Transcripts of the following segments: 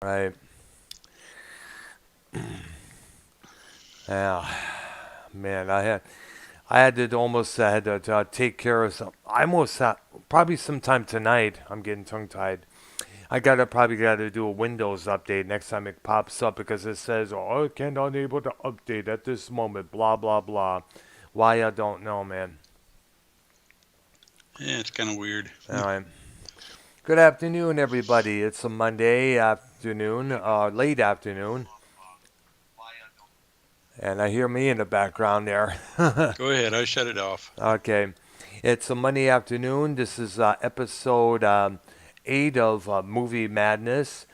Right. Yeah. Man, I had to almost had to take care of some. I almost probably sometime tonight. I'm getting tongue tied. I probably gotta do a Windows update next time it pops up because it says, "Oh, I can't unable to update at this moment." Blah blah blah. Why I don't know, man. Yeah, it's kind of weird. All right. Good afternoon, everybody. It's a Monday afternoon, late afternoon, and I hear me in the background there. Go ahead, I shut it off. Okay. It's a Monday afternoon. This is episode 8 of Movie Madness.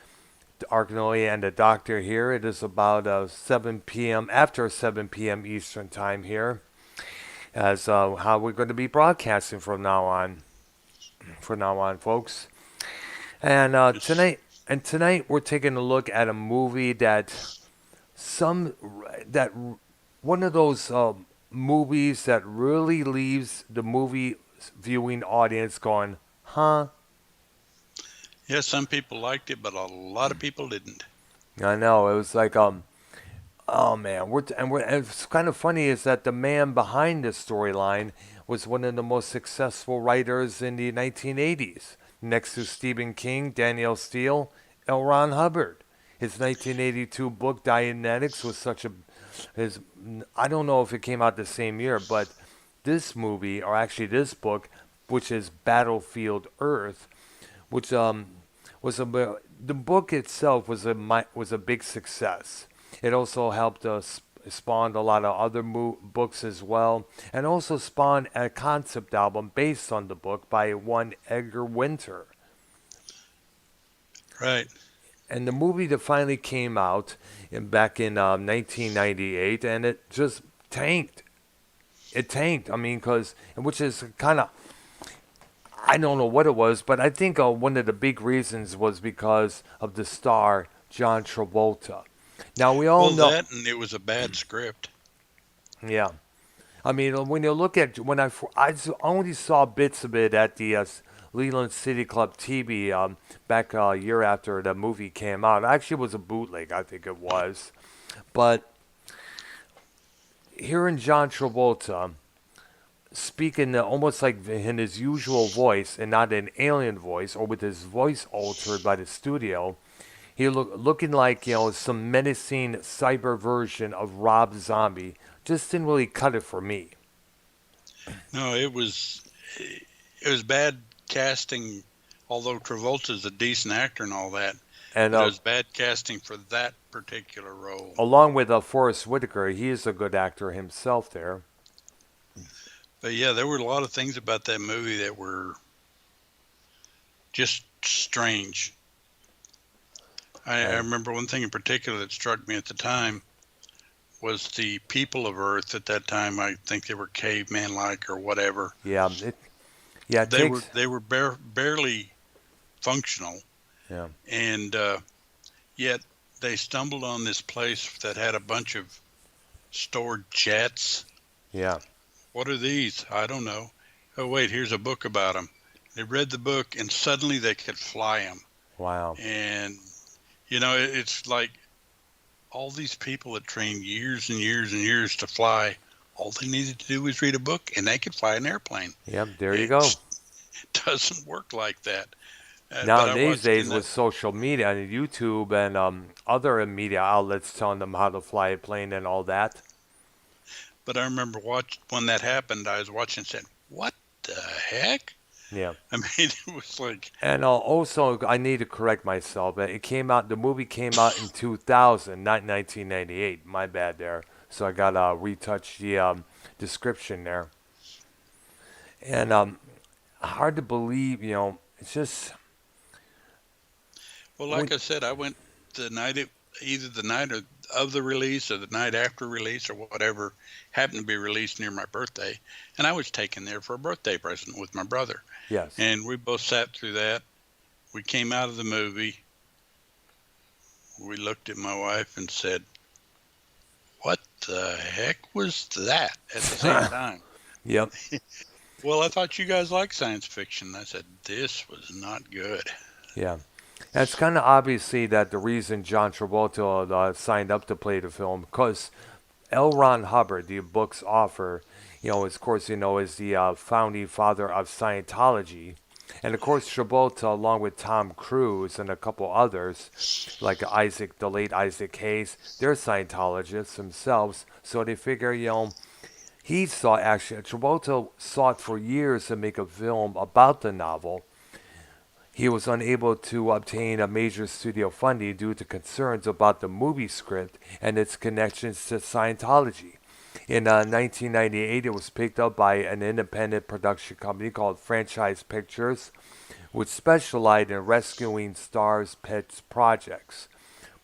Arknolia and the Doctor here. It is about 7 p.m. after 7 p.m. Eastern Time here, as how we're going to be broadcasting from now on. From now on, folks. And Just, tonight we're taking a look at a movie some that one of those movies that really leaves the movie viewing audience going, huh? yeah, some people liked it, but a lot of people didn't. I know. It was like, oh man, and it's kind of funny is that the man behind this storyline was one of the most successful writers in the 1980s, next to Stephen King, Danielle Steele, L. Ron Hubbard. His 1982 book Dianetics was such a his I don't know if it came out the same year, but this movie, or actually this book, which is Battlefield Earth, which was the book itself was a big success. It also helped spawned a lot of other books as well, and also spawned a concept album based on the book by one Edgar Winter. Right. And the movie that finally came out back in 1998, and it just tanked. It tanked. I mean, which is kind of I don't know what it was, but I think one of the big reasons was because of the star John Travolta. Now we all Well, know, that and it was a bad script. yeah. I mean, when you look at I only saw bits of it at the Leland City Club TV back a year after the movie came out. Actually, it was a bootleg, I think it was. But hearing John Travolta speaking almost like in his usual voice and not an alien voice or with his voice altered by the studio, he looking like some menacing cyber version of Rob Zombie. Just didn't really cut it for me. No, it was bad casting. Although Travolta's a decent actor and all that, And but it was bad casting for that particular role. along with Forrest Whitaker, he is a good actor himself there. But yeah, there were a lot of things about that movie that were just strange. I Right. remember one thing in particular that struck me at the time was the people of Earth at that time. I think they were caveman like or whatever. Yeah. Yeah. It They were takes. they were barely functional, Yeah. and yet they stumbled on this place that had a bunch of stored jets. Yeah. What are these? I don't know. Oh wait, here's a book about them. They read the book and suddenly they could fly them. Wow. And it's like all these people that trained years and years and years to fly. All they needed to do was read a book and they could fly an airplane. Yep. There you go. It doesn't work like that. Now But I these watched days in with that. social media and YouTube and other media outlets telling them how to fly a plane and all that. But I remember when that happened. I was watching and said, "What the heck?" Yeah. I mean, it was like, And also, I need to correct myself. It came out. The movie came out in 2000, not 1998. My bad there. So I gotta retouch the description there. And hard to believe. It's just well, when, like I said, I went the night either the night of the release or the night after release or whatever happened to be released near my birthday, and I was taken there for a birthday present with my brother, yes. and we both sat through that. We came out of the movie. We looked at my wife and said, "What the heck was that?" At the same time. Yep. Well, I thought you guys liked science fiction. I said, "This was not good." Yeah. And it's kind of obviously that the reason John Travolta signed up to play the film, because L. Ron Hubbard, the book's author, of course, is the founding father of Scientology. And of course, Travolta, along with Tom Cruise and a couple others, like the late Isaac Hayes, they're Scientologists themselves. So they figure, he sought actually, Travolta sought for years to make a film about the novel. He was unable to obtain a major studio funding due to concerns about the movie script and its connections to Scientology. In 1998, it was picked up by an independent production company called Franchise Pictures, which specialized in rescuing stars' pets projects.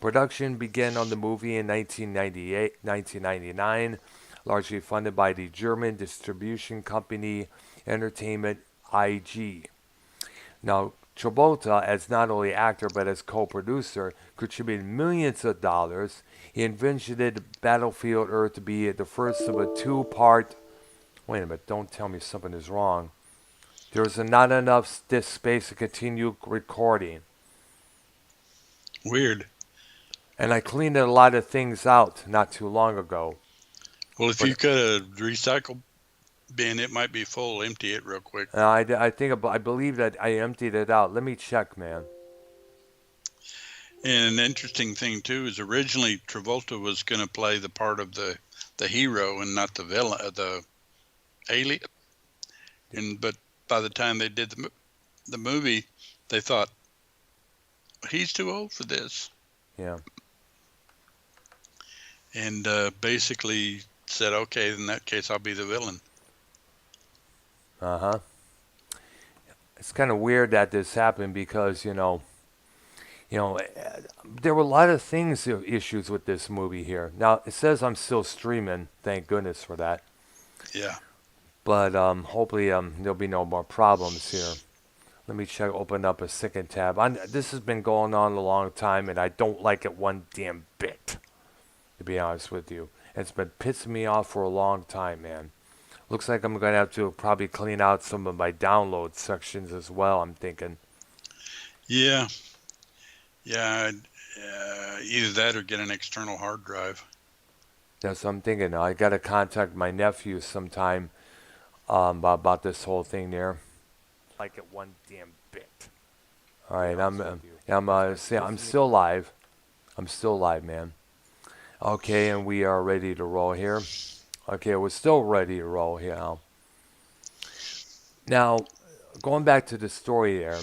Production began on the movie in 1999, largely funded by the German distribution company Entertainment IG. Now, Travolta, as not only actor but as co-producer, contributed millions of dollars. He envisioned Battlefield Earth to be the first of a two-part. Wait a minute! Don't tell me something is wrong. There's not enough disk space to continue recording, Weird. and I cleaned a lot of things out not too long ago. Well, if But you cut a recycle bin, it might be full. Empty it real quick. I believe that I emptied it out. Let me check, man. And an interesting thing too is originally Travolta was going to play the part of the hero and not the villain, the alien. But by the time they did the movie, they thought he's too old for this, Yeah. and basically said, "Okay, in that case, I'll be the villain." Uh huh. It's kind of weird that this happened because there were a lot of issues with this movie here. Now it says I'm still streaming. Thank goodness for that. Yeah. But hopefully there'll be no more problems here. Let me check. Open up a second tab. This has been going on a long time, and I don't like it one damn bit. To be honest with you, it's been pissing me off for a long time, man. Looks like I'm gonna have to probably clean out some of my download sections as well. I'm thinking. Yeah. Yeah. Either that or get an external hard drive. That's what I'm thinking. I gotta contact my nephew sometime about this whole thing there. Like it one damn bit. All right, I'm still live. I'm still live, man. Okay, and we are ready to roll here. Okay, we're still ready to roll here now. Now, going back to the story there,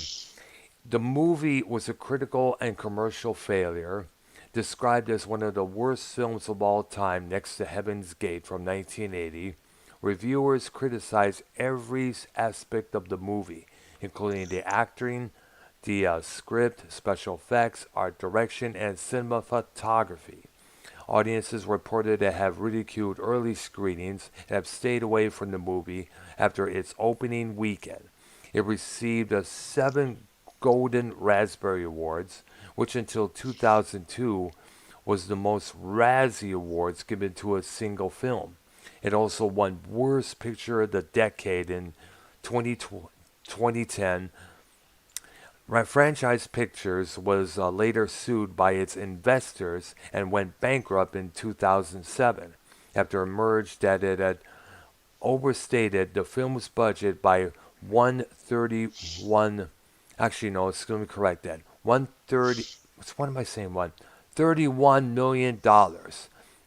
the movie was a critical and commercial failure, described as one of the worst films of all time next to Heaven's Gate from 1980. Reviewers criticized every aspect of the movie, including the acting, the script, special effects, art direction, and cinematography. Audiences reported to have ridiculed early screenings and have stayed away from the movie after its opening weekend. It received 7 Golden Raspberry Awards, which until 2002 was the most Razzie Awards given to a single film. It also won Worst Picture of the Decade in 2010. Franchise Pictures was later sued by its investors and went bankrupt in 2007 after it emerged that it had overstated the film's budget by 131. Actually, no, let me correct that. 130. What am I saying? $31 million.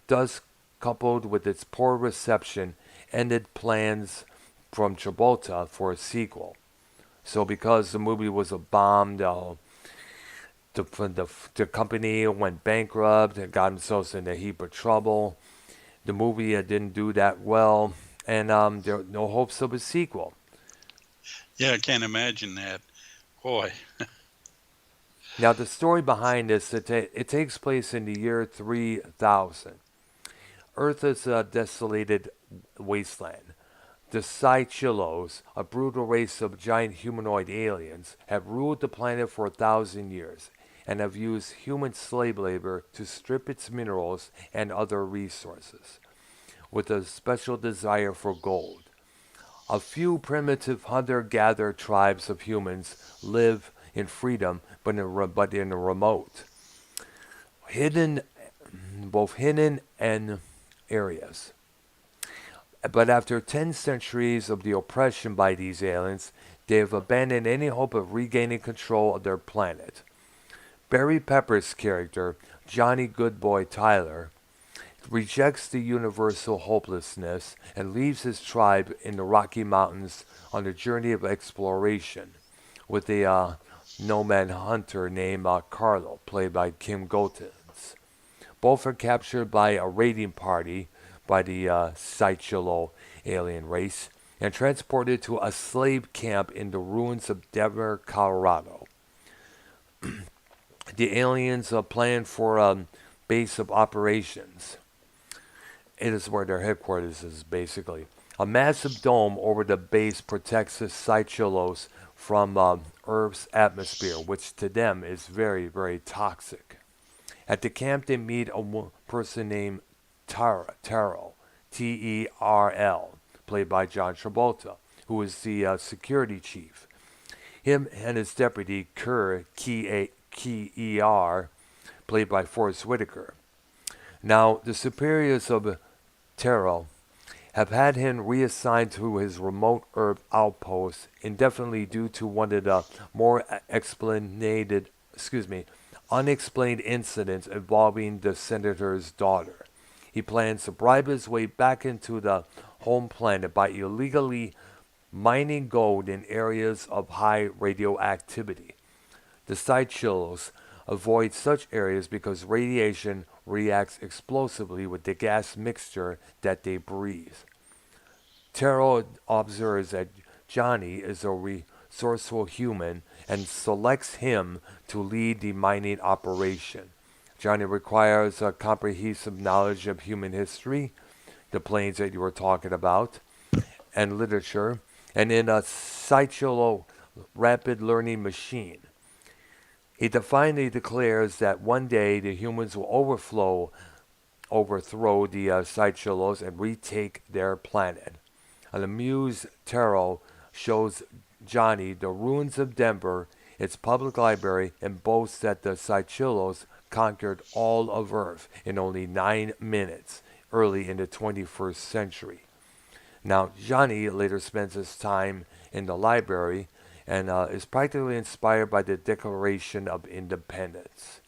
Thus, coupled with its poor reception, ended plans from Travolta for a sequel. So because the movie was a bomb, the company went bankrupt and got themselves in a heap of trouble. The movie didn't do that well, and there were no hopes of a sequel. Yeah, I can't imagine that. Boy. Now, the story behind this, it takes place in the year 3000. Earth is a desolated wasteland. The Saichilos, a brutal race of giant humanoid aliens, have ruled the planet for 1,000 years and have used human slave labor to strip its minerals and other resources, with a special desire for gold. A few primitive hunter-gatherer tribes of humans live in freedom, but in a remote, hidden, both hidden and areas. But after 10 centuries of the oppression by these aliens, they have abandoned any hope of regaining control of their planet. Barry Pepper's character, Johnny Goodboy Tyler, rejects the universal hopelessness and leaves his tribe in the Rocky Mountains on a journey of exploration with a nomad hunter named Carlo, played by Kim Gotens. Both are captured by a raiding party by the Seychelles alien race and transported to a slave camp in the ruins of Denver, Colorado. The aliens plan for a base of operations. It is where their headquarters is, basically. A massive dome over the base protects the Seychelles from Earth's atmosphere, which to them is very, very toxic. At the camp, they meet a person named Terrell, Terl, played by John Travolta, who is the security chief. Him and his deputy, Kerr, K-E-R, played by Forrest Whitaker. Now, the superiors of Terrell have had him reassigned to his remote Earth outpost indefinitely due to one of the more unexplained incidents involving the senator's daughter. He plans to bribe his way back into the home planet by illegally mining gold in areas of high radioactivity. The Seychelles avoid such areas because radiation reacts explosively with the gas mixture that they breathe. Terrell observes that Johnny is a resourceful human and selects him to lead the mining operation. Johnny requires a comprehensive knowledge of human history, the planes that you were talking about, and literature, and in a Seychelles rapid learning machine. He defiantly declares that one day the humans will overthrow the Seychelles and retake their planet. An amused Terrell shows Johnny the ruins of Denver, its public library, and boasts that the Seychelles conquered all of Earth in only 9 minutes, early in the 21st century. Now, Johnny later spends his time in the library and is practically inspired by the Declaration of Independence.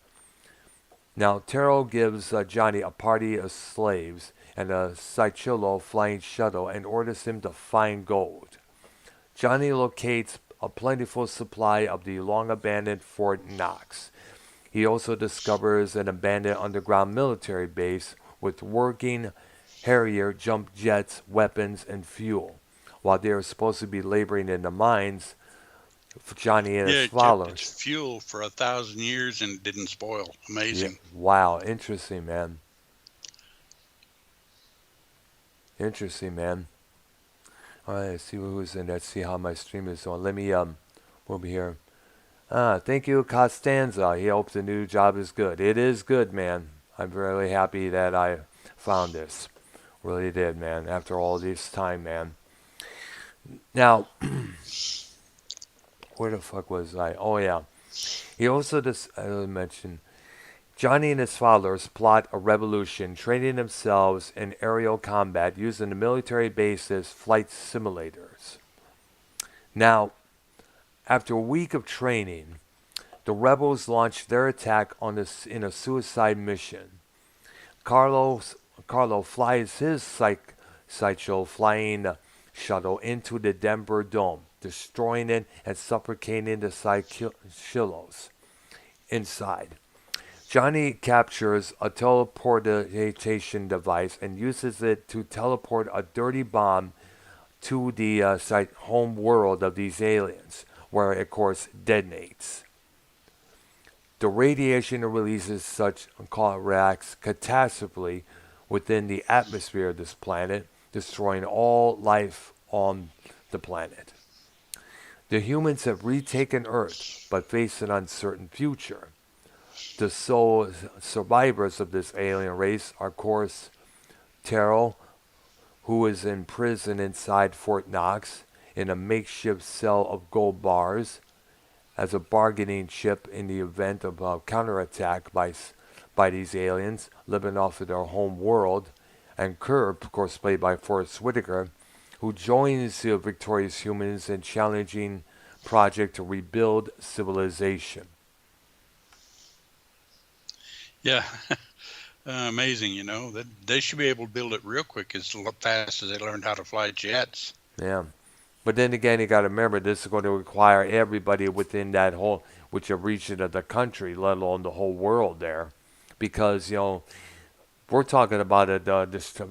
Now, Terrell gives Johnny a party of slaves and a Seychelles flying shuttle and orders him to find gold. Johnny locates a plentiful supply of the long-abandoned Fort Knox. He also discovers an abandoned underground military base with working Harrier jump jets, weapons, and fuel. While they are supposed to be laboring in the mines, Johnny and his it kept followers. its fuel for 1,000 years and it didn't spoil. Amazing. Yeah, wow, interesting, man. Interesting, man. All right, let's see who's in. Let's see how my stream is on. Let me over here. Thank you, Costanza. He hopes the new job is good. It is good, man. I'm really happy that I found this. Really did, man. After all this time, man. Now, where the fuck was I? Oh yeah. He also mentioned Johnny and his followers plot a revolution, training themselves in aerial combat using the military base's flight simulators. Now, after a week of training, the rebels launched their attack in a suicide mission. Carlo flies his Seychelles flying shuttle into the Denver Dome, destroying it and suffocating the Seychelles inside. Johnny captures a teleportation device and uses it to teleport a dirty bomb to the home world of these aliens, where it, of course, detonates. The radiation releases such reacts catastrophically within the atmosphere of this planet, destroying all life on the planet. The humans have retaken Earth, but face an uncertain future. The sole survivors of this alien race are, of course, Terrell, who is in prison inside Fort Knox in a makeshift cell of gold bars, as a bargaining chip in the event of a counterattack by these aliens living off of their home world. And Curb, of course, played by Forrest Whitaker, who joins the victorious humans in challenging project to rebuild civilization. Yeah, amazing. That they should be able to build it real quick as fast as they learned how to fly jets. Yeah. But then again, you got to remember this is going to require everybody within that whole, which a region of the country, let alone the whole world there, because we're talking about a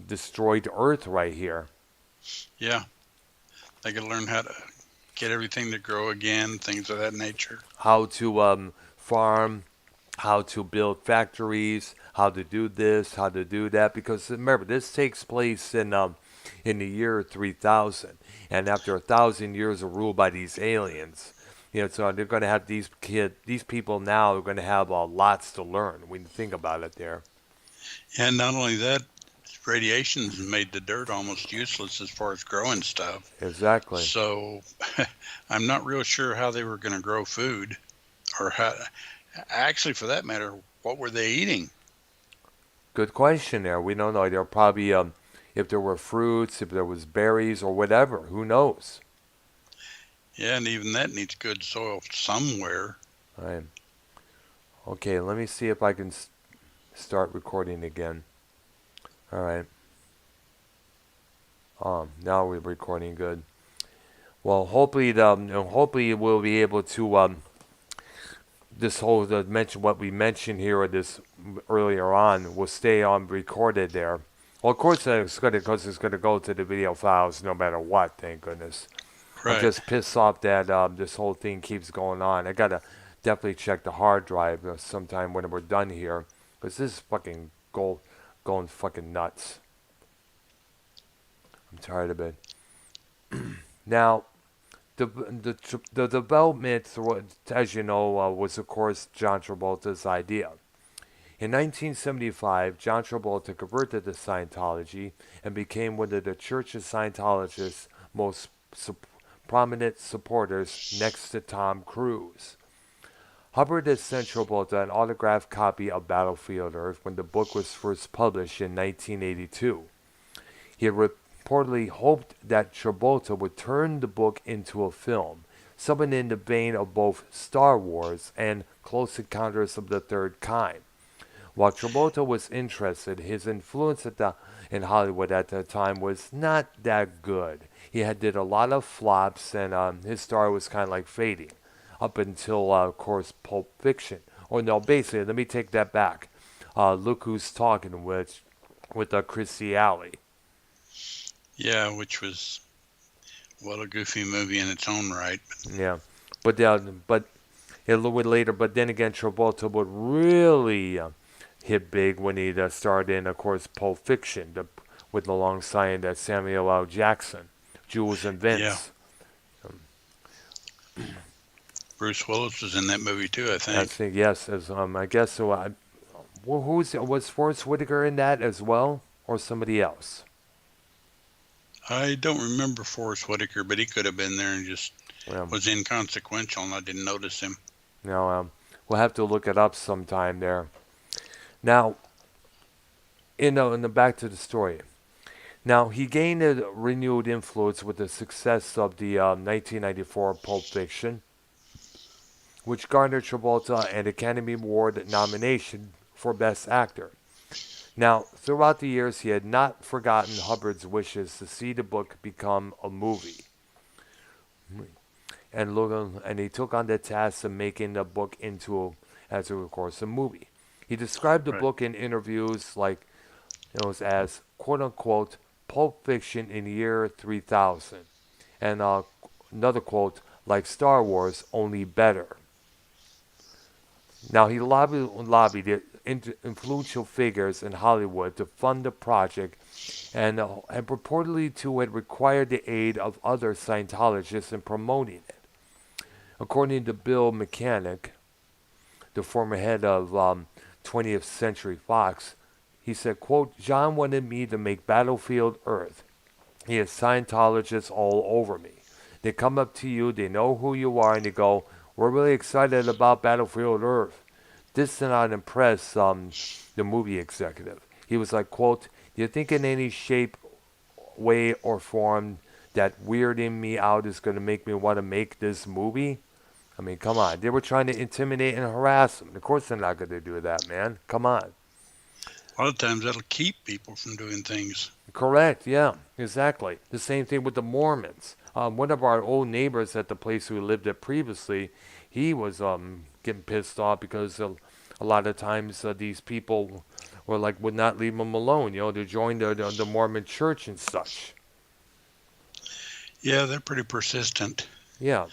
destroyed Earth right here. Yeah, they got to learn how to get everything to grow again, things of that nature. How to farm, how to build factories, how to do this, how to do that. Because remember, this takes place in the year 3000, and after 1,000 years of rule by these aliens, so they're going to have these people now are going to have lots to learn when you think about it there. And not only that, radiation's made the dirt almost useless as far as growing stuff. Exactly. So I'm not real sure how they were going to grow food, or how, actually, for that matter, what were they eating? Good question there. We don't know. They'll probably, if there were fruits, if there was berries or whatever, who knows? Yeah, and even that needs good soil somewhere. Right. Okay, let me see if I can start recording again. All right. Now we're recording good. Well, hopefully we'll be able to this whole mention what we mentioned here or this earlier on will stay on recorded there. Well, of course it's going to go to the video files no matter what. Thank goodness. Right. I'm just pissed off that this whole thing keeps going on. I gotta definitely check the hard drive sometime when we're done here, because this is fucking going fucking nuts. I'm tired of it. Now, the development, as you know, was of course John Travolta's idea. In 1975, John Travolta converted to Scientology and became one of the Church of Scientologists' most prominent supporters next to Tom Cruise. Hubbard had sent Travolta an autographed copy of Battlefield Earth when the book was first published in 1982. He had reportedly hoped that Travolta would turn the book into a film, something in the vein of both Star Wars and Close Encounters of the Third Kind. While Travolta was interested, his influence in Hollywood at the time was not that good. He did a lot of flops, and his star was kind of like fading, up until, of course, Pulp Fiction. Or no, basically, let me take that back. Look Who's Talking with Chrissy Alley. Yeah, which was, well, a goofy movie in its own right. Yeah, but a little bit later. But then again, Travolta would really hit big when he starred in, of course, Pulp Fiction, with alongside Samuel L. Jackson, Jules and Vince. Yeah. Bruce Willis was in that movie too, I think. Yes, as I guess so. Was Forrest Whitaker in that as well, or somebody else? I don't remember Forrest Whitaker, but he could have been there and just was inconsequential, and I didn't notice him. No, we'll have to look it up sometime there. Now, in the back to the story. Now, he gained a renewed influence with the success of the 1994 Pulp Fiction, which garnered Travolta an Academy Award nomination for Best Actor. Now, throughout the years, he had not forgotten Hubbard's wishes to see the book become a movie. And he took on the task of making the book into, as of course, a movie. He described the book in interviews as quote-unquote Pulp Fiction in the year 3000. And another quote, like Star Wars, only better. Now, he lobbied influential figures in Hollywood to fund the project, and purportedly too had required the aid of other Scientologists in promoting it. According to Bill Mechanic, the former head of 20th Century Fox, he said, quote, John wanted me to make Battlefield Earth. He has Scientologists all over me. They come up to you, they know who you are, and they go, we're really excited about Battlefield Earth. This did not impress the movie executive. He was like, quote, do you think in any shape, way, or form that weirding me out is going to make me want to make this movie? I mean, come on. They were trying to intimidate and harass him. Of course they're not going to do that, man. Come on. A lot of times that'll keep people from doing things. Correct, yeah, exactly. The same thing with the Mormons. One of our old neighbors at the place we lived at previously, he was getting pissed off because a lot of times these people were like would not leave him alone, to join the Mormon church and such. Yeah, they're pretty persistent. Yeah,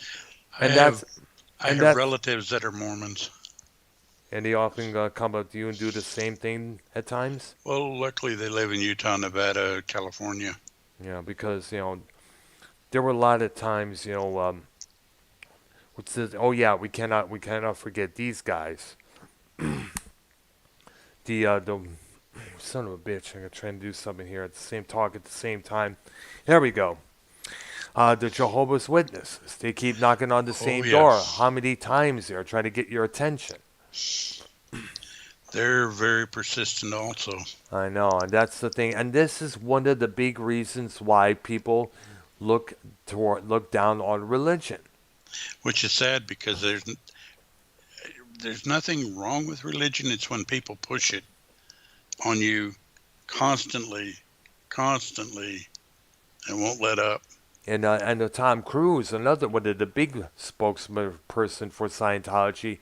I and have that's I and have that's relatives that are Mormons. and they often come up to you and do the same thing at times. Well, luckily they live in Utah, Nevada, California. Yeah, because there were a lot of times which says, oh yeah, we cannot forget these guys. The son of a bitch. I'm gonna try and do something here at the same talk at the same time. There we go. The Jehovah's Witnesses. They keep knocking on the Oh, same yeah. door. How many times they're trying to get your attention? They're very persistent also, I know, and that's the thing. And this is one of the big reasons why people look down on religion. which is sad because there's nothing wrong with religion. It's when people push it on you constantly, constantly, and won't let up. And Tom Cruise, another one of the big spokesperson for Scientology,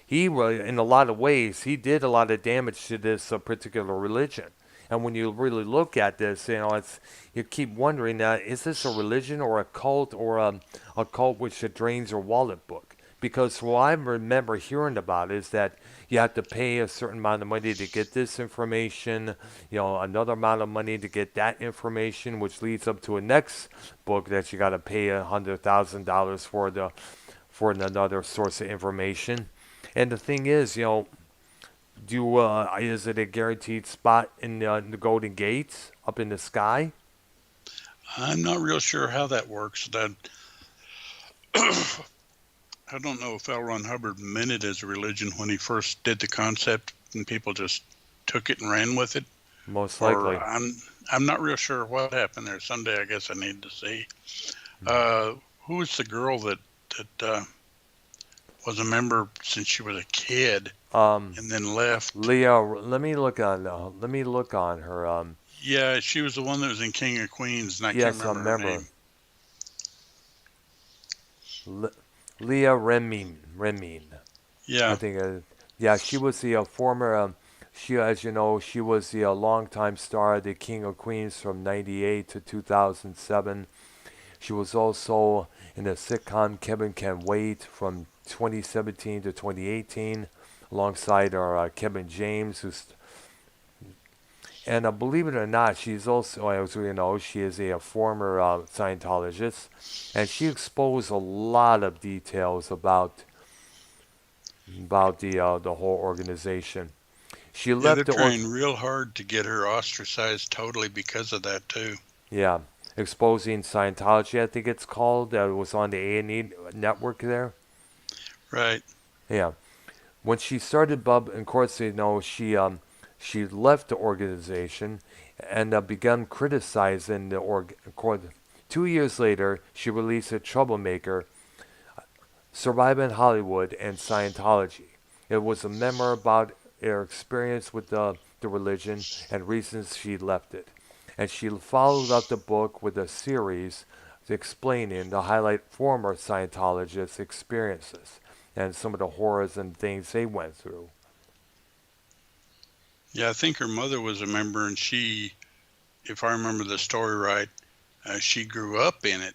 he really, in a lot of ways, he did a lot of damage to this particular religion. And when you really look at this, it's you keep wondering, is this a religion or a cult or a cult which drains your wallet book? Because what I remember hearing about is that you have to pay a certain amount of money to get this information, another amount of money to get that information, which leads up to a next book that you got to pay $100,000 for another source of information. And the thing is, is it a guaranteed spot in the Golden Gates up in the sky? I'm not real sure how that works. That I don't know if L. Ron Hubbard meant it as a religion when he first did the concept, and people just took it and ran with it. Most Or likely. I'm not real sure what happened there. Someday I guess I need to see. Who was the girl that was a member since she was a kid and then left? Leah, let me look on her. Yeah, she was the one that was in King of Queens, and I can't Yes, I remember her remember. name. Leah Remine. I Yeah, think, yeah, she was the former. As you know, she was the longtime star of the King of Queens from '98 to 2007. She was also in the sitcom Kevin Can Wait from 2017 to 2018, alongside our Kevin James, and believe it or not, she's also, as we know, she is a former Scientologist, and she exposed a lot of details about the whole organization. She yeah, they're left trying real hard to get her ostracized totally because of that too. yeah, exposing Scientology, I think it's called. It was on the A&E network there. Right. Yeah. When she started of course, she left the organization and began criticizing the org. 2 years later, she released a Troublemaker, Surviving Hollywood and Scientology. It was a memoir about her experience with the religion and reasons she left it. And she followed up the book with a series explaining to highlight former Scientologists' experiences and some of the horrors and things they went through. Yeah, I think her mother was a member, and she, if I remember the story right, she grew up in it,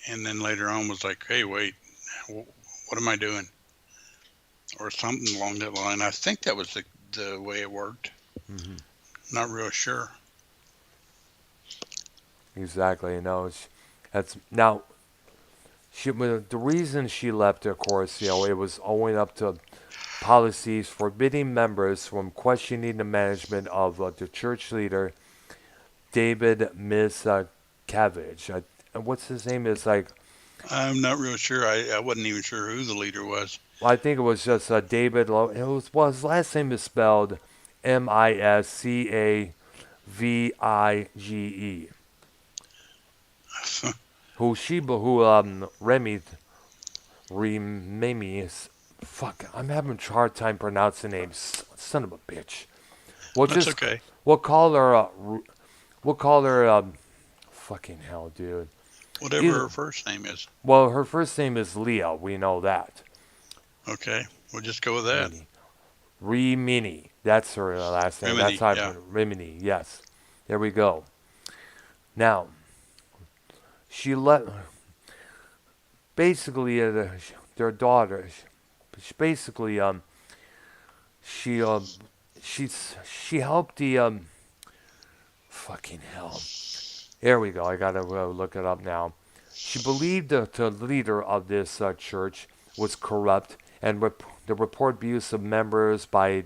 and then later on was like, "Hey, wait, what am I doing?" Or something along that line. I think that was the way it worked. Hmm. Not real sure. Exactly, that's now. The reason she left, of course, it was owing up to policies forbidding members from questioning the management of the church leader, David Miscavige. What's his name? Is like I'm not real sure. I wasn't even sure who the leader was. Well, I think it was just David. It was well, his last name is spelled Miscavige. Remy is. Fuck, I'm having a hard time pronouncing names. Son of a bitch. We'll That's just okay. we'll call her. We'll call her. Fucking hell, dude. Whatever Either, her first name is. well, her first name is Leah. We know that. Okay, we'll just go with that. Mini. Remini. That's her last name. That's Remini, how yeah. Rimini. Yes. There we go. Now, she let basically their daughter. She basically she she helped the fucking hell. There we go. I gotta look it up now. She believed the leader of this church was corrupt and the report abuse of members by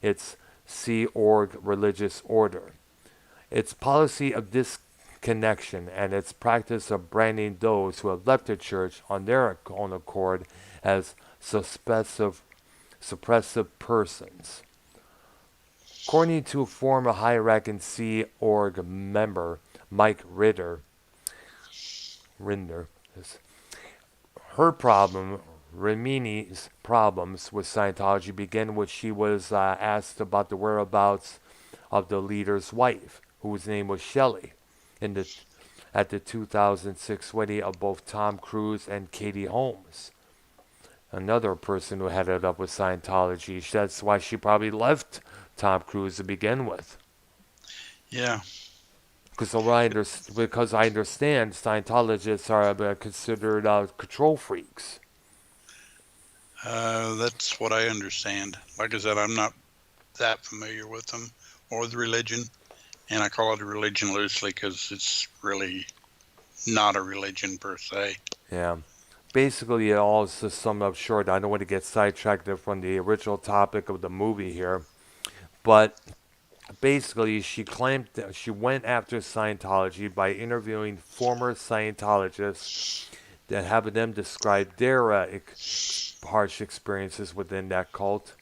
its Sea Org religious order. Its policy of disconnection and its practice of branding those who have left the church on their own accord as suppressive persons. According to former high-ranking Sea Org member Mike Rinder, her problem, Rimini's problems with Scientology began when she was asked about the whereabouts of the leader's wife, whose name was Shelley, in the, at the 2006 wedding of both Tom Cruise and Katie Holmes, another person who headed up with Scientology. That's why she probably left Tom Cruise to begin with. Yeah. Because I understand Scientologists are considered control freaks. That's what I understand. Like I said, I'm not that familiar with them or the religion, and I call it a religion loosely because it's really not a religion per se. Yeah. Basically, it all is just summed up short. I don't want to get sidetracked from the original topic of the movie here, but basically, she claimed that she went after Scientology by interviewing former Scientologists and having them describe their harsh experiences within that cult.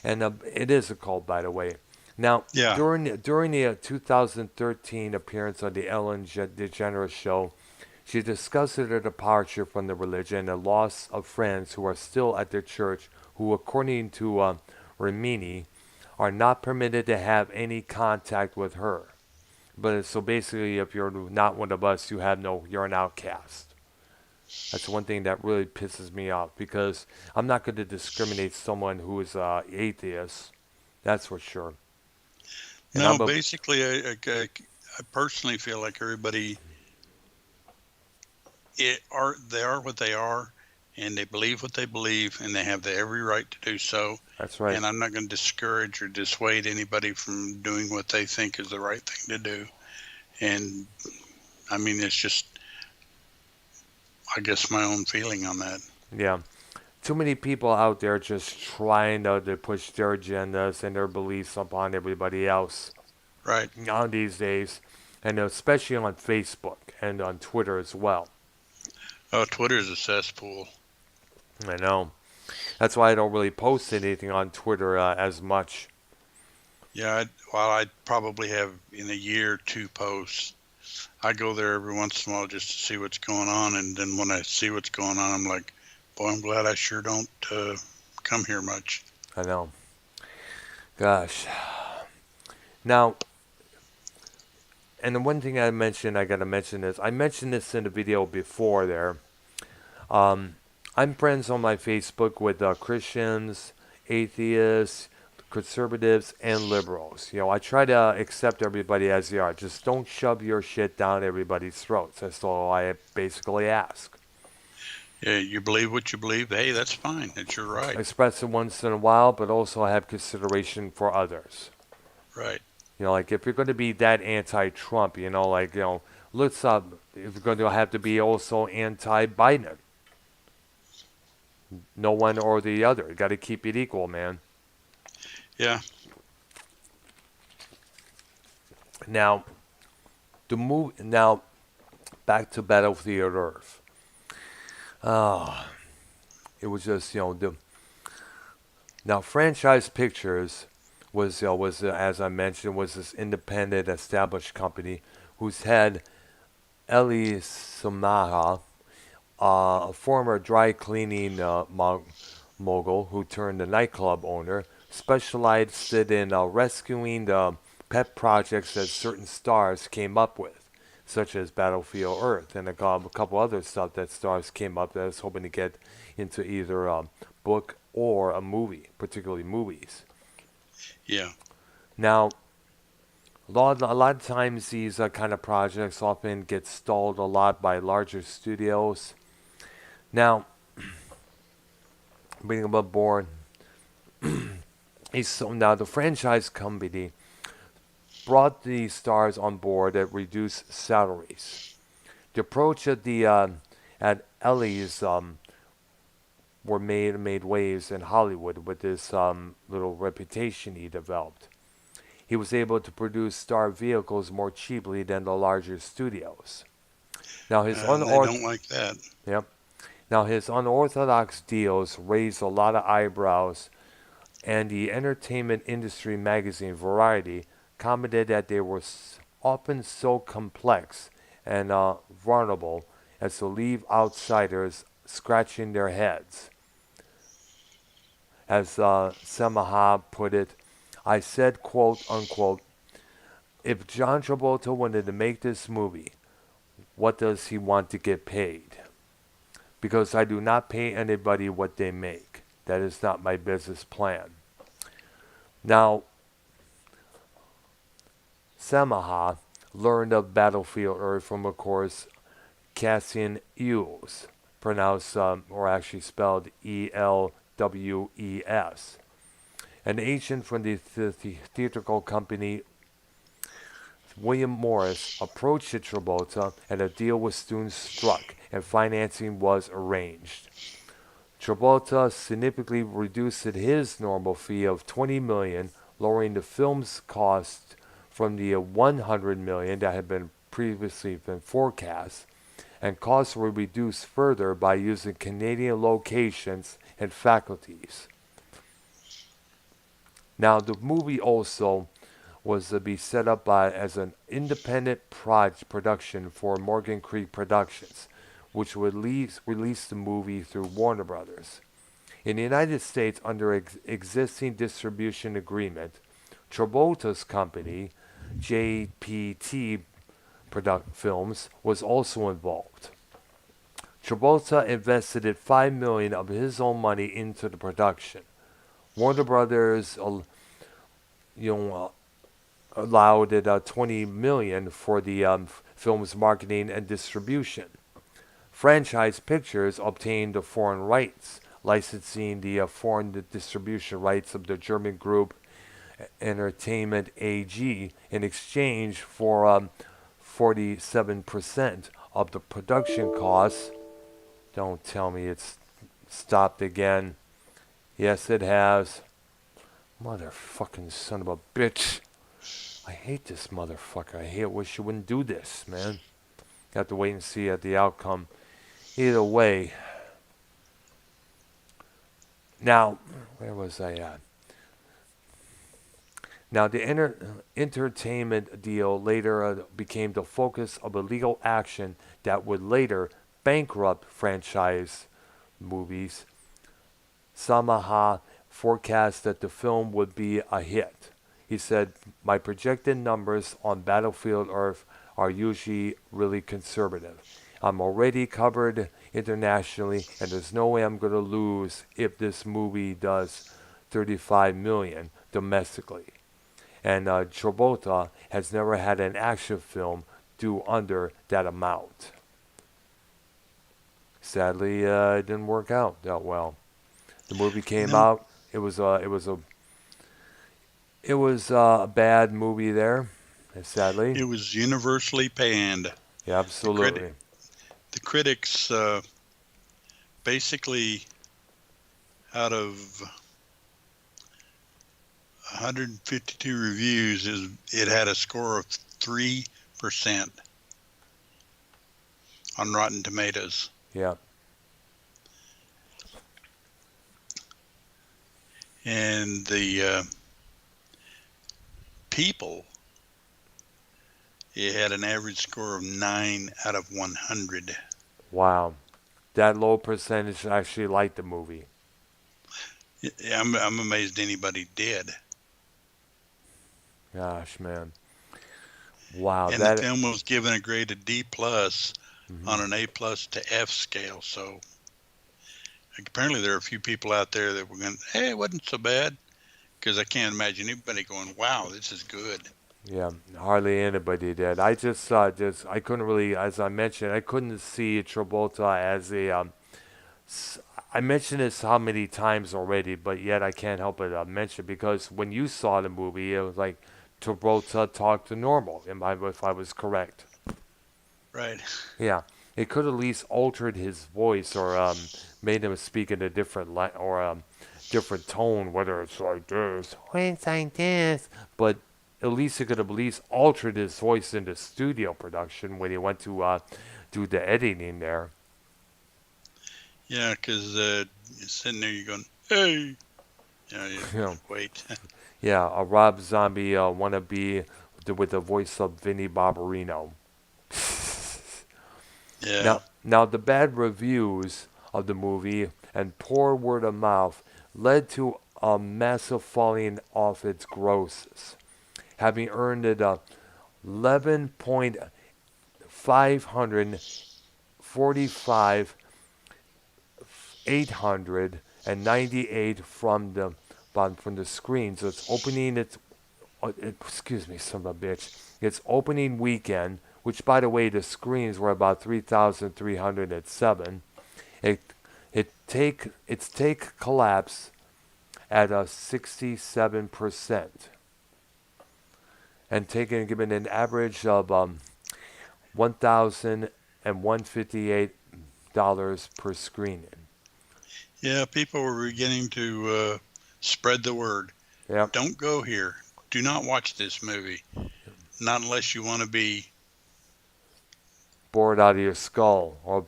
And it is a cult, by the way. Now, Yeah. during the 2013 appearance on the Ellen DeGeneres show, she discussed her departure from the religion and the loss of friends who are still at their church, who, according to Rimini, are not permitted to have any contact with her. But so basically, if you're not one of us, you're an outcast. That's one thing that really pisses me off because I'm not going to discriminate someone who is atheist. That's for sure. And No, I'm a basically, I personally feel like everybody they are what they are, and they believe what they believe, and they have every right to do so. That's right. And I'm not going to discourage or dissuade anybody from doing what they think is the right thing to do. And I mean, it's just, I guess, my own feeling on that. Yeah. Too many people out there just trying to push their agendas and their beliefs upon everybody else Right. on these days, and especially on Facebook and on Twitter as well. Oh, Twitter is a cesspool. I know. That's why I don't really post anything on Twitter as much. Yeah, I'd probably have in a year 2 posts. I go there every once in a while just to see what's going on, and then when I see what's going on, I'm like, boy, I'm glad I sure don't come here much. I know. Gosh. Now, and the one thing I gotta mention is, I mentioned this in the video before there. I'm friends on my Facebook with Christians, atheists, conservatives, and liberals. I try to accept everybody as they are. Just don't shove your shit down everybody's throats. That's all I basically ask. Yeah, you believe what you believe. Hey, that's fine. That's your right. Express it once in a while, but also have consideration for others. Right. Like if you're going to be that anti-Trump, let's if you're going to have to be also anti-Biden. No one or the other. You got to keep it equal, man. Yeah. Now, back to Battlefield Earth. Oh, it was just the now franchise pictures was as I mentioned was this independent established company whose head Eli Samaha, a former dry cleaning mogul who turned a nightclub owner, specialized in rescuing the pet projects that certain stars came up with, such as Battlefield Earth and a couple other stuff that stars came up that I was hoping to get into either a book or a movie, particularly movies. Yeah. Now, a lot of times these kind of projects often get stalled a lot by larger studios. Now, being above board, so now the franchise company brought the stars on board at reduced salaries. The approach at Ellie's were made waves in Hollywood with this little reputation he developed. He was able to produce star vehicles more cheaply than the larger studios. Now his They unorth don't like that. yep. Now his unorthodox deals raised a lot of eyebrows, and the entertainment industry magazine Variety commented that they were often so complex and vulnerable as to leave outsiders scratching their heads. As Samaha put it, I said, quote unquote, if John Travolta wanted to make this movie, what does he want to get paid? Because I do not pay anybody what they make. That is not my business plan. Now, Samaha learned of Battlefield Earth from, of course, Cassian Ewes, pronounced or actually spelled Elwes, an agent from the theatrical company. William Morris approached Travolta, and a deal was soon struck, and financing was arranged. Travolta significantly reduced his normal fee of $20 million, lowering the film's cost from the $100 million that had been previously been forecast, and costs were reduced further by using Canadian locations and faculties. Now, the movie also was to be set up as an independent production for Morgan Creek Productions, which would release the movie through Warner Brothers. In the United States, under existing distribution agreement, Travolta's company, JPT Films, was also involved. Travolta invested $5 million of his own money into the production. Warner Brothers, you know, allowed it $20 million for the film's marketing and distribution. Franchise Pictures obtained the foreign rights, licensing the foreign distribution rights of the German group Entertainment AG in exchange for 47% of the production costs. Don't tell me it's stopped again. Yes, it has. Motherfucking son of a bitch. I hate this motherfucker. Wish you wouldn't do this, man. Have to wait and see at the outcome. Either way. Now, where was I at? Now, the entertainment deal later became the focus of a legal action that would later bankrupt franchise movies. Samaha forecast that the film would be a hit. He said, my projected numbers on Battlefield Earth are usually really conservative. I'm already covered internationally, and there's no way I'm going to lose if this movie does 35 million domestically. And Travolta has never had an action film do under that amount. Sadly, it didn't work out that well. The movie came No, out. It was a bad movie there, sadly. it was universally panned. Yeah, The critic, absolutely. the critics, basically, out of 152 reviews, it had a score of 3% on Rotten Tomatoes. Yeah. and the people, it had an average score of 9 out of 100. Wow. That low percentage actually liked the movie. I'm amazed anybody did. Gosh, man. Wow. And the That. film was given a grade of D plus Mhm. on an A plus to F scale. So apparently there are a few people out there that were going, hey, it wasn't so bad. Because I can't imagine anybody going, wow, this is good. Yeah, hardly anybody did. I just I couldn't really, as I mentioned, I couldn't see Travolta as a s- I mentioned this how many times already, but yet I can't help but mention because when you saw the movie, it was like Travolta talked normal. If I was correct? Right. Yeah, it could at least altered his voice or made him speak in a different different tone, whether it's like this or it's like this. But at least it could have at least altered his voice in the studio production when he went to do the editing there. Yeah, because you're sitting there, you're going, hey, you You know, wait. yeah, a Rob Zombie wannabe with the voice of Vinnie Barbarino. Yeah. Now the bad reviews of the movie and poor word of mouth led to a massive falling off its grosses, having earned it a 11.545 898 from the screen. So it's opening excuse me, son of a bitch. Its opening weekend, which by the way the screens were about 3,307. It its take collapse at a 67%, and given an average of 1,158 dollars per screening. Yeah, people were beginning to spread the word. Yep, Don't go here. Do not watch this movie. Not unless you want to be, bored out of your skull, or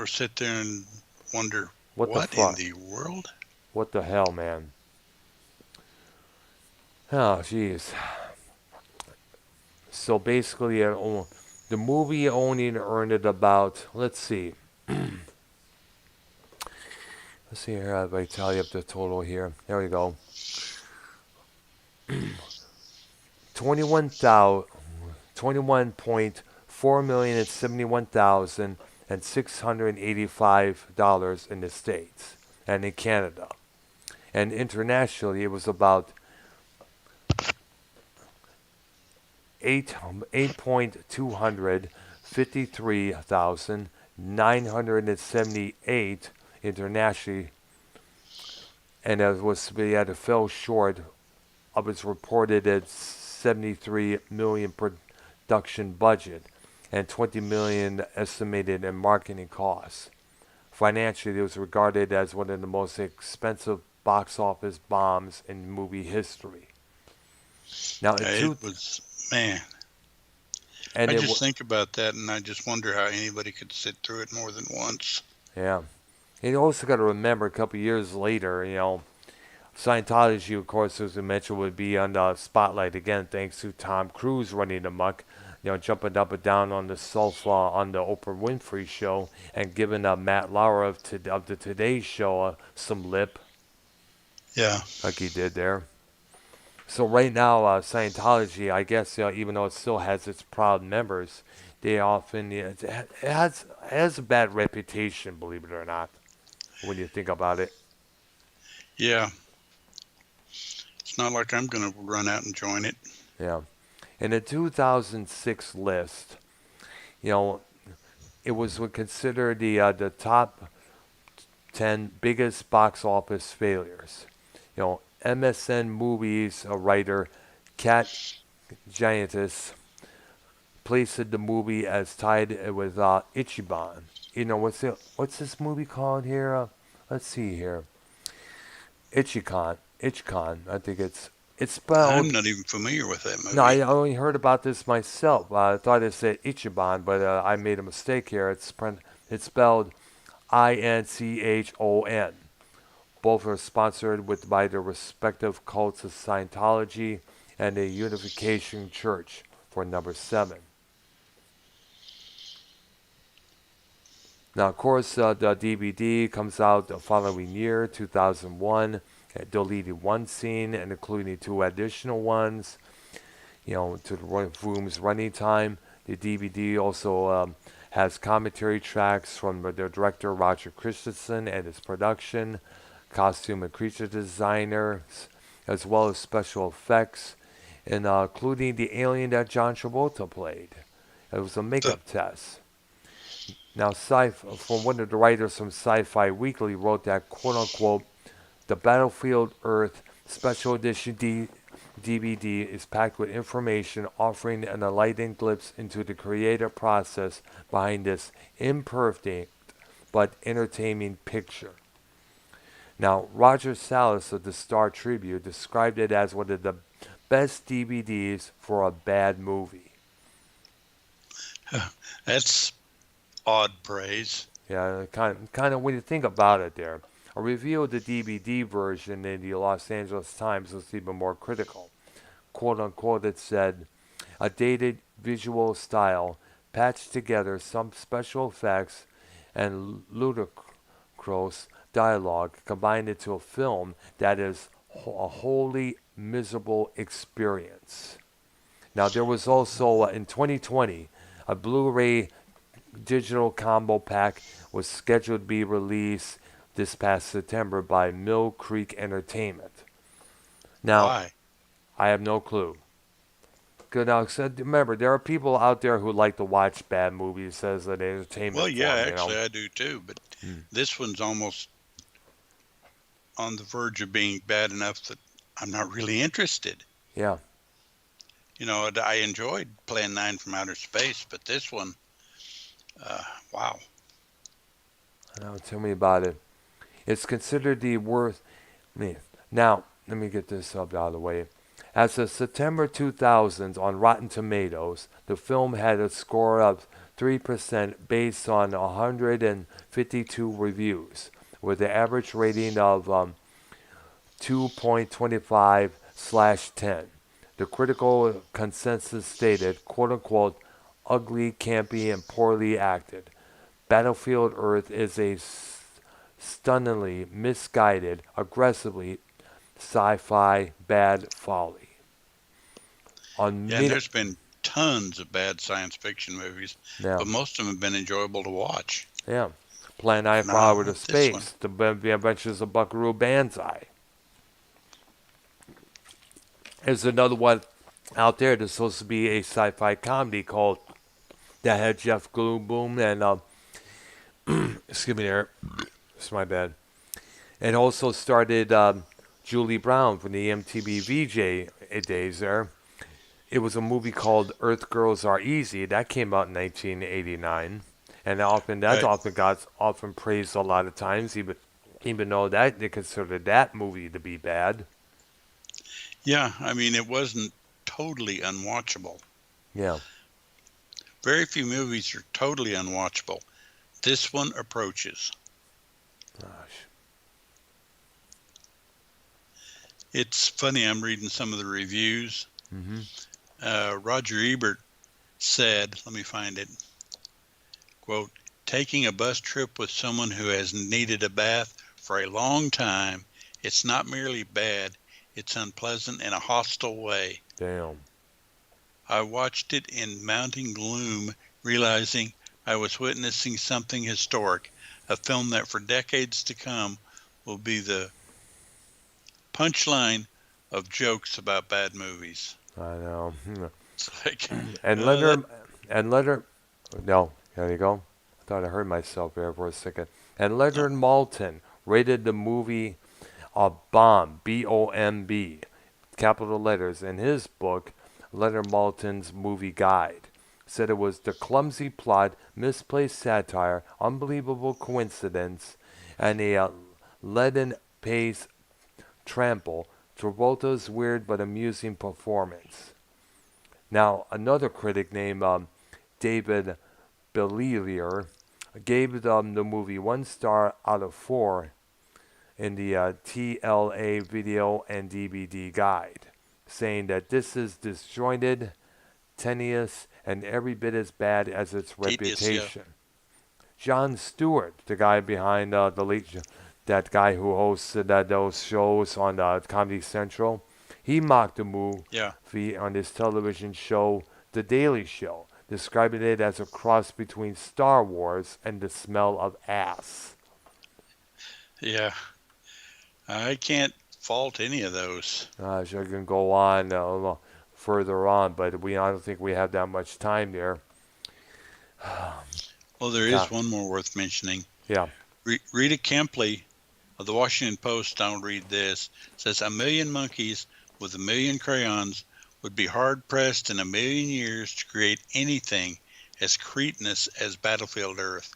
sit there and wonder, what the what in fuck? the world? What the hell, man? Oh, jeez. So basically, the movie only earned it about, let's see. Let's see here, if I tally up the total here. There we go. 21,000, $685 in the States and in Canada. And internationally, it was about 8.253,978 internationally, and it fell short of its reported at 73 million production budget and 20 million estimated in marketing costs. Financially, it was regarded as one of the most expensive box office bombs in movie history. Now, It was, man. and I it just think about that and I just wonder how anybody could sit through it more than once. yeah. And you also got to remember, a couple years later, Scientology, of course, as we mentioned, would be on the spotlight again, thanks to Tom Cruise running amok, jumping up and down on the sofa on the Oprah Winfrey Show and giving Matt Lauer of the Today Show some lip, Yeah. like he did there. So right now, Scientology, I guess, even though it still has its proud members, they often it has a bad reputation, believe it or not, when you think about it. Yeah. It's not like I'm going to run out and join it. Yeah. In the 2006 list, you know, it was considered the top 10 biggest box office failures. MSN Movies writer Kat Giantis placed the movie as tied with Ichiban. What's this movie called here? Let's see here. Ichikon. I think it's I'm spelled. not even familiar with that No, I movie. only heard about this myself. I thought it said Ichiban, but I made a mistake here. It's spelled Inchon. Both are sponsored by their respective cults of Scientology and the Unification Church for number 7. Now, of course, the DVD comes out the following year, 2001. It deleted one scene and including 2 additional ones, to the film's running time. The DVD also has commentary tracks from the director Roger Christensen and his production, costume and creature designers, as well as special effects, and including the alien that John Travolta played. It was a The, makeup test. Now, from one of the writers from Sci-Fi Weekly wrote that, quote unquote, the Battlefield Earth Special Edition DVD is packed with information offering an enlightening glimpse into the creative process behind this imperfect but entertaining picture. Now, Roger Salas of the Star Tribune described it as one of the best DVDs for a bad movie. that's odd praise. Yeah, kind of when you think about it there. A review of the DVD version in the Los Angeles Times was even more critical. Quote unquote, it said, a dated visual style patched together some special effects and ludicrous dialogue combined into a film that is a wholly miserable experience. Now, there was also, in 2020, a Blu-ray digital combo pack was scheduled to be released this past September by Mill Creek Entertainment. Now, Why? I have no clue. Good. Now, remember, there are people out there who like to watch bad movies as an Well, entertainment yeah, form. actually, I do too. But Mm. this one's almost on the verge of being bad enough that I'm not really interested. Yeah. I enjoyed Plan 9 from Outer Space, but this one, wow. Now, tell me about it. It's considered the worst. Now, let me get this up out of the way. As of September 2000 on Rotten Tomatoes, the film had a score of 3% based on 152 reviews, with an average rating of 2.25/10. The critical consensus stated, quote unquote, ugly, campy, and poorly acted. Battlefield Earth is a stunningly misguided, aggressively sci-fi bad folly. Yeah, and there's been tons of bad science fiction movies, Yeah, but most of them have been enjoyable to watch. yeah. Plan 9 for Not Howard of this one. Space, The Adventures of Buckaroo Banzai. There's another one out there that's supposed to be a sci-fi comedy called that had Jeff Goldblum and excuse me there, it's my bad. And also started Julie Brown from the MTV VJ days there. It was a movie called Earth Girls Are Easy that came out in 1989, and Right. often praised a lot of times, even though that they considered that movie to be bad. Yeah, I mean, it wasn't totally unwatchable. Yeah. Very few movies are totally unwatchable. This one approaches. Gosh. It's funny, I'm reading some of the reviews. Mm-hmm. Roger Ebert said, let me find it, quote, taking a bus trip with someone who has needed a bath for a long time, it's not merely bad, it's unpleasant in a hostile way. Damn. I watched it in mounting gloom, realizing I was witnessing something historic, a film that for decades to come will be the punchline of jokes about bad movies. I know. It's like, And Leonard, and Leonard, no, there you go. I thought I heard myself there for a second. And Leonard Maltin rated the movie a bomb, B-O-M-B, capital letters, in his book, Leonard Maltin's Movie Guide. Said it was the clumsy plot, misplaced satire, unbelievable coincidence, and a leaden pace trample, Travolta's weird but amusing performance. Now, another critic named David Bellier gave the movie 1 star out of 4 in the TLA video and DVD guide, saying that this is disjointed, tenuous, and every bit as bad as its Tedious, yeah. reputation. Jon Stewart, the guy behind that guy who hosted those shows on Comedy Central, he mocked the Yeah. movie on his television show The Daily Show, describing it as a cross between Star Wars and The Smell of Ass. Yeah. I can't fault any of those. So I can go on a little further on, but I don't think we have that much time there. Well, there God, is one more worth mentioning. yeah, Rita Kempley of the Washington Post, I'll read this, says a million monkeys with a million crayons would be hard-pressed in a million years to create anything as cretinous as Battlefield Earth.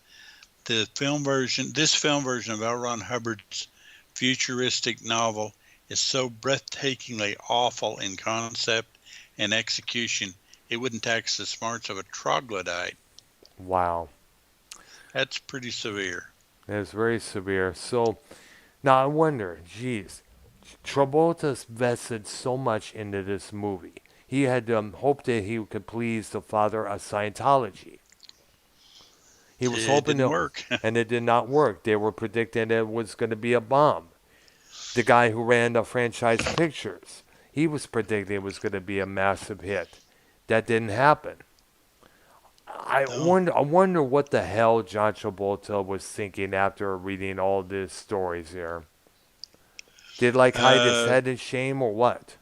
This film version of L. Ron Hubbard's futuristic novel is so breathtakingly awful in concept and execution, it wouldn't tax the smarts of a troglodyte. wow. That's pretty severe. It's very severe. So now I wonder, geez, Travolta invested so much into this movie. He had hoped that he could please the father of Scientology. He was It hoping didn't to, work. and it did not work. They were predicting it was going to be a bomb. The guy who ran the franchise pictures, he was predicting it was going to be a massive hit. That didn't happen. I No. wonder. I wonder what the hell John Travolta was thinking after reading all these stories here. Did like hide his Uh, head in shame or what?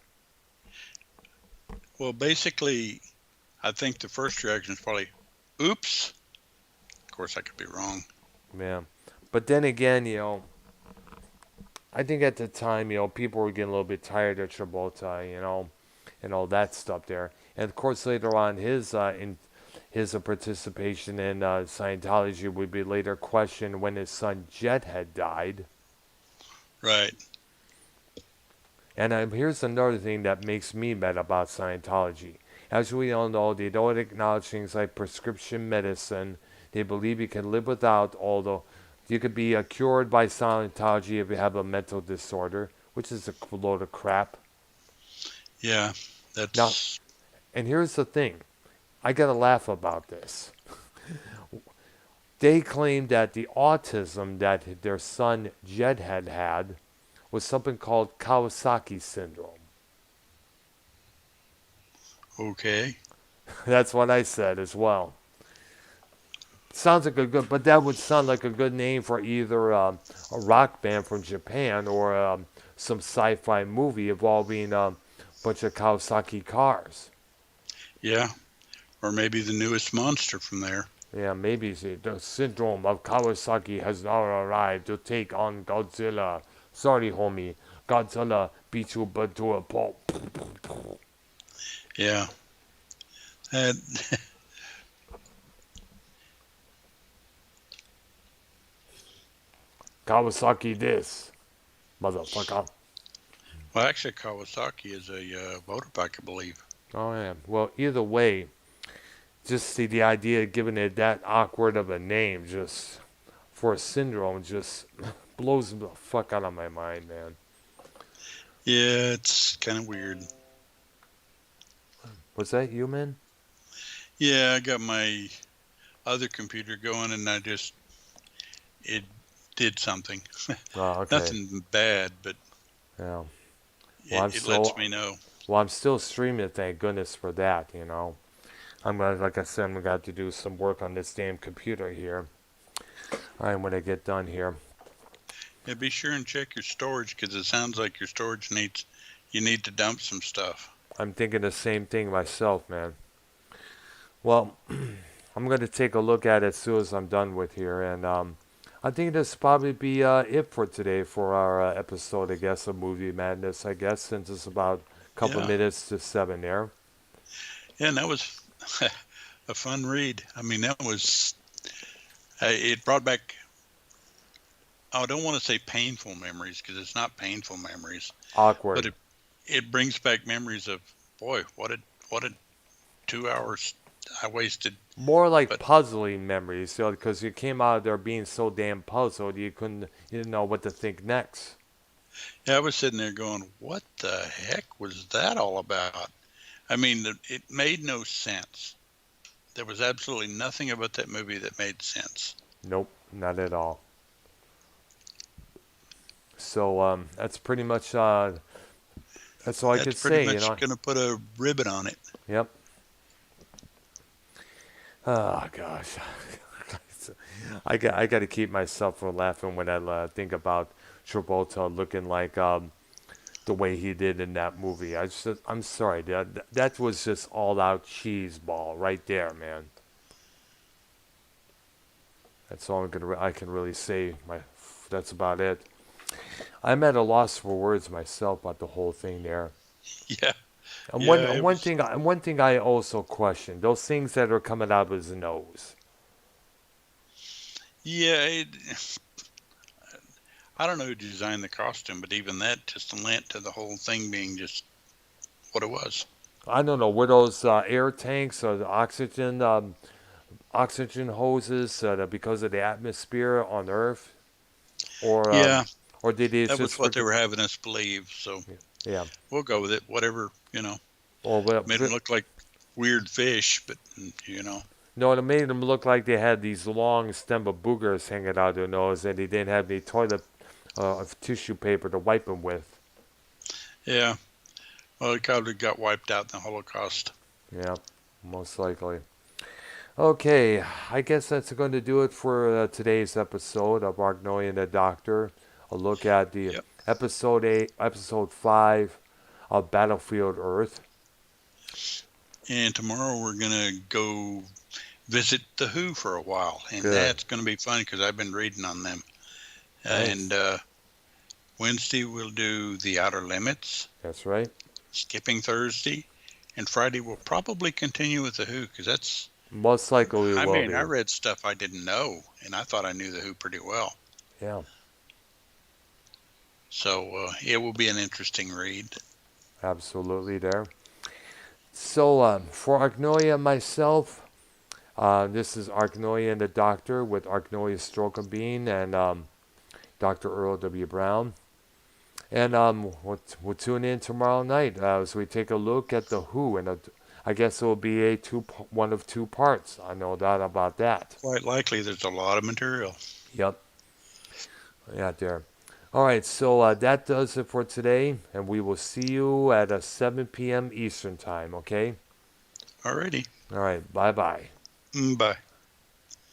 well, basically, I think the first reaction is probably, oops. Of course, I could be wrong. Yeah. But then again, I think at the time, people were getting a little bit tired of Travolta, and all that stuff there. And of course, later on, his participation in Scientology would be later questioned when his son Jet had died. Right. And here's another thing that makes me mad about Scientology. As we all know, they don't acknowledge things like prescription medicine. They believe you can live without, although you could be cured by Scientology if you have a mental disorder, which is a load of crap. Yeah. Now, That's and here's the thing. I gotta laugh about this. They claim that the autism that their son Jed had was something called Kawasaki syndrome. okay. That's what I said as well. Sounds like a good, but that would sound like a good name for either a rock band from Japan or some sci-fi movie involving a bunch of Kawasaki cars. Yeah. Or maybe the newest monster from there. Yeah, maybe the syndrome of Kawasaki has now arrived to take on Godzilla. Sorry, homie. Godzilla beat you but to a pulp. Yeah. Uh, Kawasaki this, motherfucker. well, actually, Kawasaki is a motorbike, I believe. Oh yeah. Well, either way, just see the idea of giving it that awkward of a name just for a syndrome just blows the fuck out of my mind, man. Yeah, it's kind of weird. Was that you, man? Yeah, I got my other computer going and it did something. Oh, okay. Nothing bad, but Yeah. Well, it lets me know. I'm still streaming. Thank goodness for that. I'm gonna, like I said, I'm gonna have to do some work on this damn computer here. All right, when I get done here. Yeah, be sure and check your storage because it sounds like your storage you need to dump some stuff. I'm thinking the same thing myself, man. Well, I'm gonna take a look at it as soon as I'm done with here, and I think this probably be it for today for our episode, I guess, of Movie Madness. I guess since it's about a couple Yeah, minutes to 7 there. yeah, and that was a fun read. I mean, that was it brought back. I don't want to say painful memories because it's not painful memories, but Awkward. it brings back memories of boy, what a 2 hours I wasted. More like But puzzling memories, so because you came out of there being so damn puzzled, you didn't know what to think next. yeah, I was sitting there going, "What the heck was that all about?" I mean, it made no sense. There was absolutely nothing about that movie that made sense. Nope, not at all. So that's pretty much that's all I That's could pretty say. much going to put a ribbon on it. Yep. Oh gosh, I got to keep myself from laughing when I think about Travolta looking like the way he did in that movie. I'm sorry, that was just all out cheese ball right there, man. That's all I can really say. That's about it. I'm at a loss for words myself about the whole thing there. Yeah, And yeah, one it one was. thing one thing I also question those things that are coming out of his nose. Yeah, I don't know who designed the costume, but even that just lent to the whole thing being just what it was. I don't know, were those air tanks or the oxygen hoses because of the atmosphere on Earth, or Yeah, or did he that was just what they forget? were having us believe. So Yeah, we'll go with it. Whatever, you know. or what? Made them look like weird fish, but you know. No, it made them look like they had these long stem of boogers hanging out of their nose, and he didn't have any toilet of tissue paper to wipe them with. Yeah. Well, it probably got wiped out in the Holocaust. Yeah, most likely. Okay, I guess that's going to do it for today's episode of Arknolia and the Doctor. A look at the Yep. episode 5 of Battlefield Earth. And tomorrow we're gonna go visit the Who for a while, and Good. that's gonna be fun because I've been reading on them. And Nice. Wednesday we'll do the Outer Limits, That's right. skipping Thursday, and Friday we'll probably continue with the Who because that's. Most likely we I will mean, I be. read stuff I didn't know, and I thought I knew the Who pretty well. Yeah, So it will be an interesting read. absolutely there. So for Arknolia and myself, this is Arknolia and the Doctor with Arknolia Stroke and Bean and Dr. Earl W. Brown. And we'll tune in tomorrow night as we take a look at the Who, and I guess it will be one of two parts. I know that about that. Quite likely there's a lot of material. Yep, yeah, there. All right, so that does it for today, and we will see you at 7 p.m. Eastern time. Okay. Alrighty. All right. Bye bye. Bye.